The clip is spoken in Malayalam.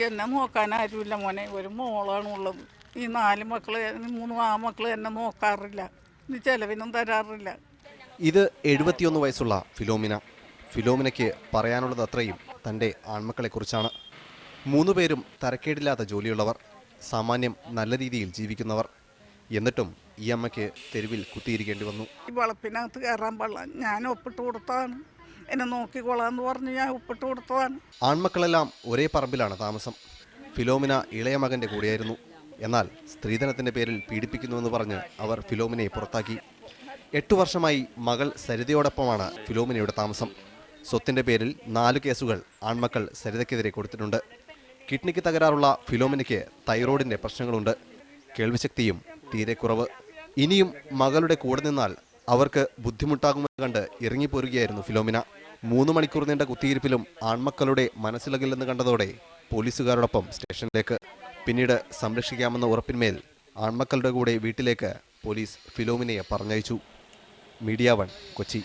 എന്നെ നോക്കാൻ ആരുമില്ല മോനെ, ഒരു മോളാണ് ഉള്ളത്. ഈ 4 മക്കള് 3 ആമക്കള് എന്നെ നോക്കാറില്ല, ഇനി ചെലവിനും തരാറില്ല. ഇത് 71 വയസ്സുള്ള ഫിലോമിന. ഫിലോമിനയ്ക്ക് പറയാനുള്ളത് അത്രയും തൻ്റെ ആൺമക്കളെക്കുറിച്ചാണ്. 3 പേരും തരക്കേടില്ലാത്ത ജോലിയുള്ളവർ, സാമാന്യം നല്ല രീതിയിൽ ജീവിക്കുന്നവർ. എന്നിട്ടും ഈ അമ്മയ്ക്ക് തെരുവിൽ കുത്തിയിരിക്കേണ്ടി വന്നു. ഈ വളപ്പിനകത്ത് കയറാൻ പാടില്ല, ഞാൻ ഒപ്പിട്ട് കൊടുത്തതാണ്. എന്നെ നോക്കിക്കൊള്ളാന്ന് പറഞ്ഞ് ഞാൻ ഒപ്പിട്ട് കൊടുത്തതാണ്. ആൺമക്കളെല്ലാം ഒരേ പറമ്പിലാണ് താമസം. ഫിലോമിന ഇളയ മകൻ്റെ കൂടെയായിരുന്നു. എന്നാൽ സ്ത്രീധനത്തിൻ്റെ പേരിൽ പീഡിപ്പിക്കുന്നുവെന്ന് പറഞ്ഞ് അവർ ഫിലോമിനയെ പുറത്താക്കി. 8 വർഷമായി മകൾ സരിതയോടൊപ്പമാണ് ഫിലോമിനയുടെ താമസം. സ്വത്തിൻ്റെ പേരിൽ 4 കേസുകൾ ആൺമക്കൾ സരിതയ്ക്കെതിരെ കൊടുത്തിട്ടുണ്ട്. കിഡ്നിക്ക് തകരാറുള്ള ഫിലോമിനയ്ക്ക് തൈറോയിഡിൻ്റെ പ്രശ്നങ്ങളുണ്ട്. കേൾവിശക്തിയും തീരെ കുറവ്. ഇനിയും മകളുടെ കൂടെ നിന്നാൽ അവർക്ക് ബുദ്ധിമുട്ടാകുമെന്ന് കണ്ട് ഇറങ്ങിപ്പോരുകയായിരുന്നു ഫിലോമിന. 3 മണിക്കൂർ നീണ്ട കുത്തിയിരിപ്പിലും ആൺമക്കളുടെ മനസ്സിളകില്ലെന്ന് കണ്ടതോടെ പോലീസുകാരോടൊപ്പം സ്റ്റേഷനിലേക്ക്. പിന്നീട് സംരക്ഷിക്കാമെന്ന ഉറപ്പിന്മേൽ ആൺമക്കളുടെ കൂടെ വീട്ടിലേക്ക് പോലീസ് ഫിലോമിനയെ പറഞ്ഞയച്ചു. മീഡിയ 1 കൊച്ചി.